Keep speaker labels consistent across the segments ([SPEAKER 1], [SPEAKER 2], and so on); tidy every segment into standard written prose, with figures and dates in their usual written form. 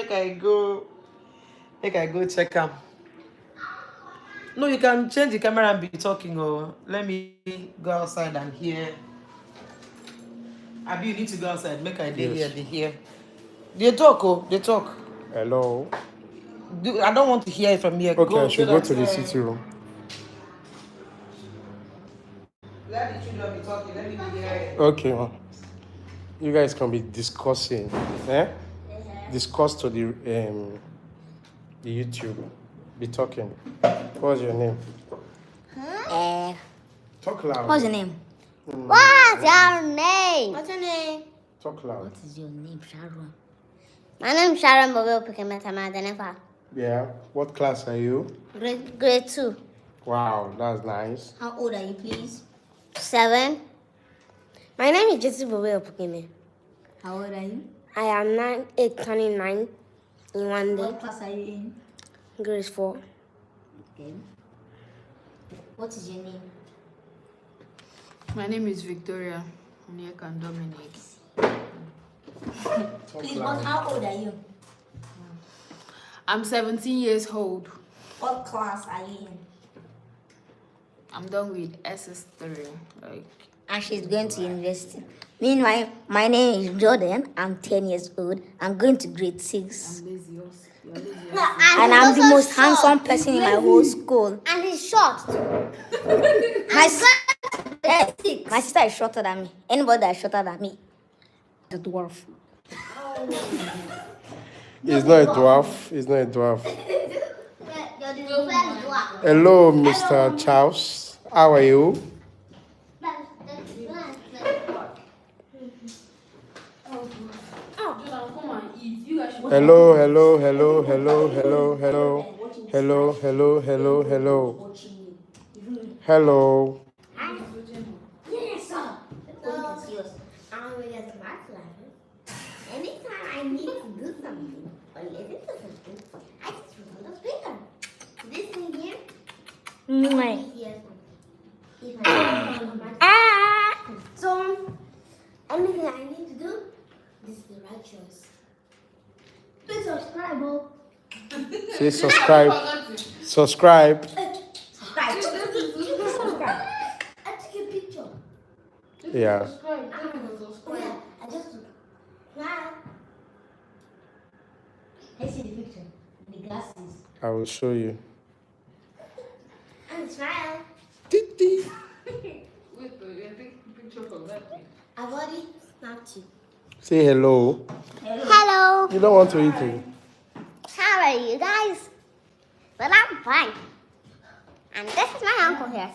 [SPEAKER 1] Make I go check him. No, you can change the camera and be talking. Oh, let me go outside and hear. Abi, you need to go outside. Make I dey here. They hear. They talk. Oh, they talk.
[SPEAKER 2] Hello.
[SPEAKER 1] I don't want to hear it from here.
[SPEAKER 2] Okay,
[SPEAKER 1] go,
[SPEAKER 2] I should go to the city room.
[SPEAKER 1] Let the children be talking. Let me be here.
[SPEAKER 2] Okay, ma. You guys can be discussing. Eh? Discuss to the YouTube. Be talking. What's your name? Talk loud.
[SPEAKER 3] What's your name?
[SPEAKER 4] What's your name?
[SPEAKER 3] What's your name?
[SPEAKER 2] Talk loud.
[SPEAKER 3] What is your name, Sharon?
[SPEAKER 4] My name is Sharon Bobel Pikemetama.
[SPEAKER 2] Yeah. What class are you?
[SPEAKER 4] Grade 2.
[SPEAKER 2] Wow, that's nice.
[SPEAKER 3] How old are you, please?
[SPEAKER 4] 7. My name is Jessie Bobel Pukeme.
[SPEAKER 3] How old are you?
[SPEAKER 4] I am 8, turning 9 in one day.
[SPEAKER 3] What class are you in?
[SPEAKER 4] Grade 4.
[SPEAKER 3] Okay. What is your name?
[SPEAKER 5] My name is Victoria Onyeka Dominic.
[SPEAKER 3] Please, how old are you?
[SPEAKER 5] I'm 17 years old.
[SPEAKER 3] What class are you in?
[SPEAKER 5] I'm done with SS3.
[SPEAKER 3] And she's going to university. Meanwhile, my name is Jordan. I'm 10 years old. I'm going to grade 6.
[SPEAKER 5] I'm lazy. You're lazy.
[SPEAKER 3] And I'm the most handsome person in my whole school.
[SPEAKER 4] And he's short.
[SPEAKER 3] My sister is shorter than me. Anybody that is shorter than me, the dwarf.
[SPEAKER 2] He's not a dwarf. He's not a dwarf. Hello, Mr. Charles. How are you? Hello, hello, hello, hello, hello, hello, hello, hello, hello, hello, hello.
[SPEAKER 4] Yes, sir. Anytime I need to do something or listen to something, I just put on the speaker. This thing here. So, anything I need to do, this is the right choice. Please subscribe, oh.
[SPEAKER 2] Say subscribe. Subscribe.
[SPEAKER 4] Subscribe. I took a picture.
[SPEAKER 2] Yeah.
[SPEAKER 4] I just took. Wow.
[SPEAKER 3] I see the picture. The glasses.
[SPEAKER 2] I will show you.
[SPEAKER 4] And smile.
[SPEAKER 5] Wait, I take picture from that thing.
[SPEAKER 4] I've already snapped you.
[SPEAKER 2] Say hello.
[SPEAKER 4] Hello.
[SPEAKER 2] You don't want to eat it.
[SPEAKER 4] How are you guys? Well, I'm fine. And this is my uncle here.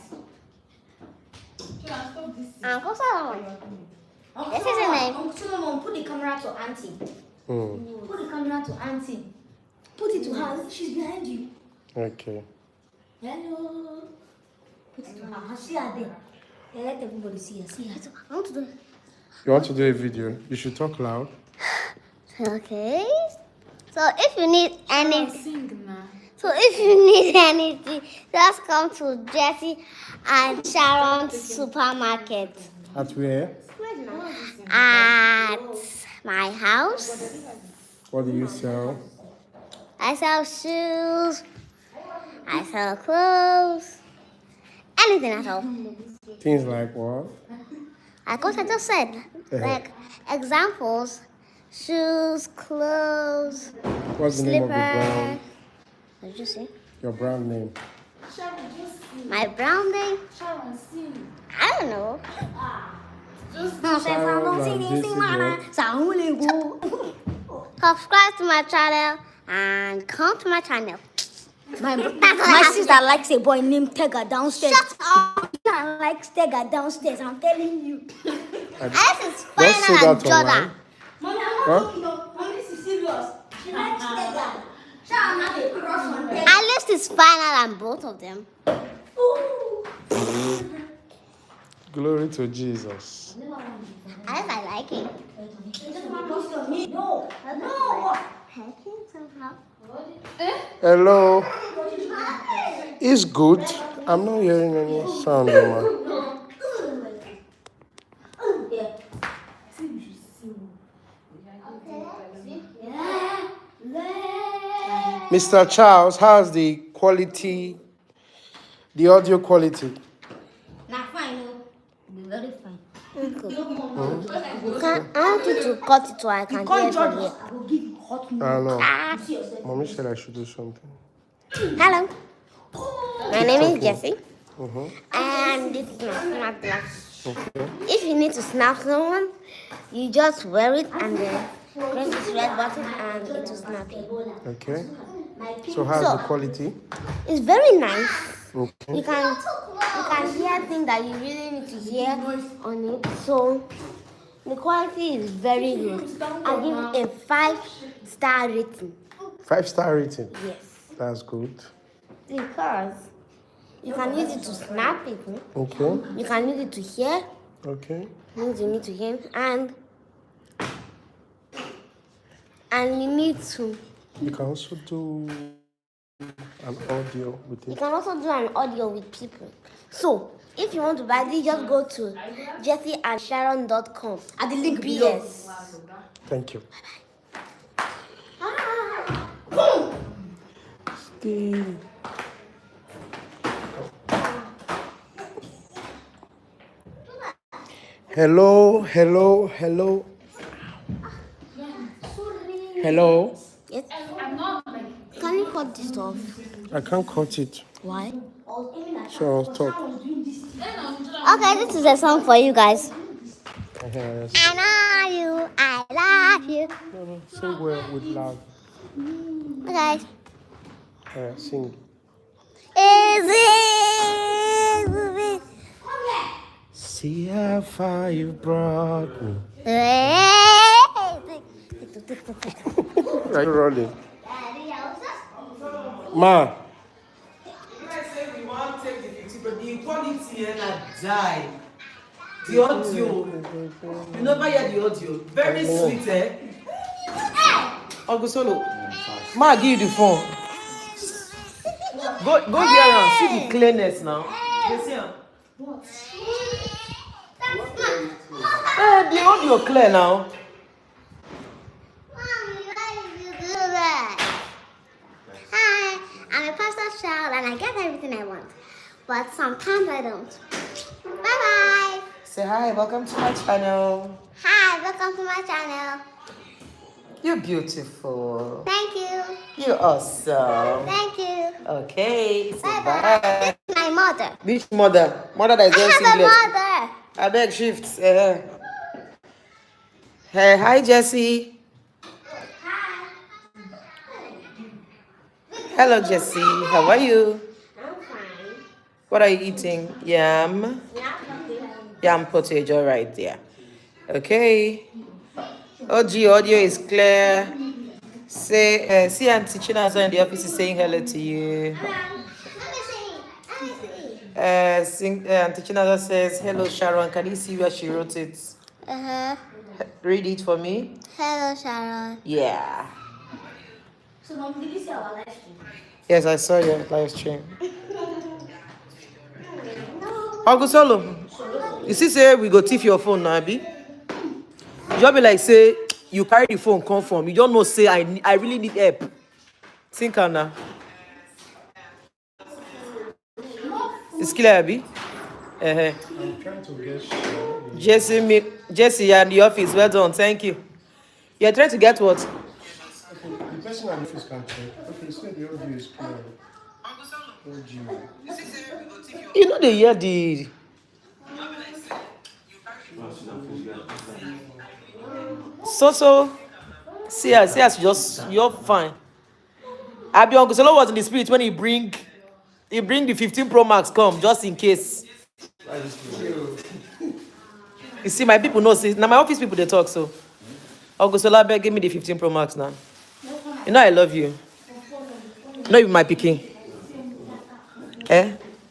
[SPEAKER 4] Uncle Solomon. This is his name.
[SPEAKER 3] Uncle Solomon, put the camera to Auntie. Put the camera to Auntie. Put it to her. She's behind you.
[SPEAKER 2] Okay.
[SPEAKER 3] Hello. Put it to her. See her there. Let everybody see her. See her.
[SPEAKER 4] I want to do it.
[SPEAKER 2] You want to do a video? You should talk loud.
[SPEAKER 4] Okay. So if you need anything,
[SPEAKER 5] Sing now.
[SPEAKER 4] just come to Jessie and Sharon's supermarket.
[SPEAKER 2] At where?
[SPEAKER 4] At my house.
[SPEAKER 2] What do you sell?
[SPEAKER 4] I sell shoes. I sell clothes. Anything at all.
[SPEAKER 2] Things like what?
[SPEAKER 4] Like what I just said. Like examples. Shoes, clothes,
[SPEAKER 2] What's the name of the brand?
[SPEAKER 4] What did you say?
[SPEAKER 2] Your brand name.
[SPEAKER 4] My brown name? I don't know. Subscribe to my channel and come to my channel.
[SPEAKER 3] My sister likes a boy named Tega downstairs.
[SPEAKER 4] Shut up!
[SPEAKER 3] Sister likes Tega downstairs. I'm telling you.
[SPEAKER 4] And this is
[SPEAKER 2] Don't say
[SPEAKER 4] Final and
[SPEAKER 2] that
[SPEAKER 4] Jordan.
[SPEAKER 2] online.
[SPEAKER 3] Mommy, I'm not joking. Mommy, this is serious. She likes Tega. Sharon have a crush on Tega.
[SPEAKER 4] At least it's Final and both of them.
[SPEAKER 2] Glory to Jesus.
[SPEAKER 4] At least I like it.
[SPEAKER 3] No. No.
[SPEAKER 2] Hello. It's good. I'm not hearing any sound, Mama.
[SPEAKER 3] Yeah.
[SPEAKER 2] Mr. Charles, how's the quality, the audio quality?
[SPEAKER 3] Now fine, be very fine.
[SPEAKER 4] I want you to cut it so I can hear from here.
[SPEAKER 3] I will give you hot
[SPEAKER 2] I don't know.
[SPEAKER 3] Ah.
[SPEAKER 2] Mommy said I should do something.
[SPEAKER 4] Hello. My name is Jessie.
[SPEAKER 2] Mm-hmm.
[SPEAKER 4] And this is my smart glass.
[SPEAKER 2] Okay.
[SPEAKER 4] If you need to snap someone, you just wear it and then press this red button and it will snap you.
[SPEAKER 2] Okay. So how's the quality?
[SPEAKER 4] It's very nice.
[SPEAKER 2] Okay.
[SPEAKER 4] You can hear things that you really need to hear on it. So the quality is very good. I give it a 5-star rating.
[SPEAKER 2] 5-star rating.
[SPEAKER 4] Yes.
[SPEAKER 2] That's good.
[SPEAKER 4] Because you can use it to snap people.
[SPEAKER 2] Okay.
[SPEAKER 4] You can use it to hear
[SPEAKER 2] Okay.
[SPEAKER 4] things you need to hear, and you need to.
[SPEAKER 2] You can also do an audio with
[SPEAKER 4] You
[SPEAKER 2] it.
[SPEAKER 4] can also do an audio with people. So if you want to buy this, just go to jessieandsharon.com.
[SPEAKER 3] At the link below.
[SPEAKER 4] BS.
[SPEAKER 2] Thank you. Hello, hello, hello. Hello.
[SPEAKER 4] Yes. Can you cut this off?
[SPEAKER 2] I can't cut it.
[SPEAKER 4] Why?
[SPEAKER 2] So I'll stop.
[SPEAKER 4] Okay, this is a song for you guys.
[SPEAKER 2] Yes.
[SPEAKER 4] I know you, I love you.
[SPEAKER 2] No, sing well with love.
[SPEAKER 4] Okay.
[SPEAKER 2] Sing.
[SPEAKER 4] Is
[SPEAKER 2] See how far you brought me. Are you rolling? Ma.
[SPEAKER 1] You guys say we want to take the 50, but the quality and I die. The audio. You never hear the audio. Very sweet, eh? Uncle Solo. Ma, give you the phone. Go here and see the clearness now. You see her? The audio clear now.
[SPEAKER 4] Hi, I'm a pastor's child and I get everything I want. But sometimes I don't. Bye-bye.
[SPEAKER 1] Say hi, welcome to my channel.
[SPEAKER 4] Hi, welcome to my channel.
[SPEAKER 1] You're beautiful.
[SPEAKER 4] Thank you.
[SPEAKER 1] You're awesome.
[SPEAKER 4] Thank you.
[SPEAKER 1] Okay, say
[SPEAKER 4] Bye-bye.
[SPEAKER 1] bye.
[SPEAKER 4] This is my mother.
[SPEAKER 1] Which mother? Mother that is
[SPEAKER 4] I
[SPEAKER 1] wearing
[SPEAKER 4] have a
[SPEAKER 1] singlet.
[SPEAKER 4] mother.
[SPEAKER 1] I beg shifts. Hey, hi Jessie.
[SPEAKER 4] Hi.
[SPEAKER 1] Hello Jessie. How are you?
[SPEAKER 4] I'm fine.
[SPEAKER 1] What are you eating? Yam.
[SPEAKER 4] Yeah.
[SPEAKER 1] Yam potato right there. Okay. OG audio is clear. Say, see Auntie Chinazo in the office is saying hello to you. Auntie Chinazo says, hello Sharon. Can you see where she wrote it?
[SPEAKER 4] Uh-huh.
[SPEAKER 1] Read it for me.
[SPEAKER 4] Hello, Sharon.
[SPEAKER 1] Yeah.
[SPEAKER 3] So, Mom, did you see our live stream?
[SPEAKER 1] Yes, I saw your live stream. Uncle Solo, you see, say we go thief your phone now, Abi. You just be like, say, you carry the phone, come from. You don't know, say, I really need help. Think on now. It's clear, Abi.
[SPEAKER 2] I'm trying to get
[SPEAKER 1] Jesse, you're in the office. Well done. Thank you. You're trying to get what?
[SPEAKER 2] Okay, the person at the office can check. Okay, so the audio is clear. Audio.
[SPEAKER 1] You know they hear the. So. See us, just you're fine. Abi Uncle Solo was in the spirit when he bring the 15 Pro Max come just in case. You see, my people know. See, now my office people they talk so. Uncle Solo, give me the 15 Pro Max now. You know I love you. You know you my picking.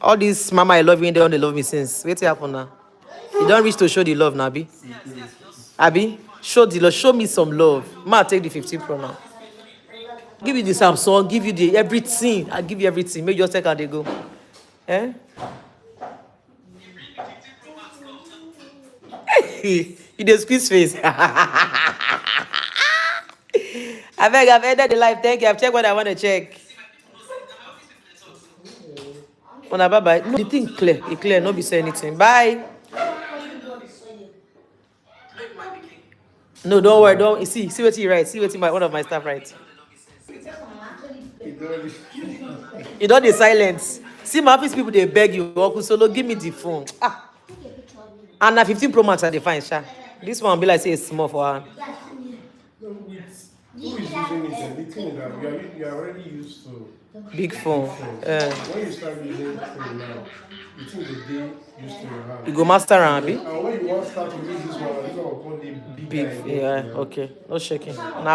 [SPEAKER 1] All this mama I love you and they only love me since. Wait till happen now. You don't reach to show the love, Nabi. Abi, show the love. Show me some love. Ma, take the 15 Pro now. Give you the Samsung. Give you the everything. I give you everything. Make you just take how they go. You dey squeeze face. I beg, I've ended the live. Thank you. I've checked what I want to check. Bye bye. No, the thing clear. It clear. No be say anything. Bye. No, don't worry. Don't see what he writes. See what one of my staff writes. You don't the silence. See my office people they beg you. Uncle Solo, give me the phone. Ah. And na 15 Pro Max are the fine, sha. This one be like say it's small for her.
[SPEAKER 2] Who is using it? The thing is that you are already used to
[SPEAKER 1] Big phone.
[SPEAKER 2] when you start using phone now, you think the day used to your hand.
[SPEAKER 1] You go master and be
[SPEAKER 2] And when you want to start to use this one will go the big
[SPEAKER 1] big.
[SPEAKER 2] guy.
[SPEAKER 1] Yeah. Okay. No shaking. Now.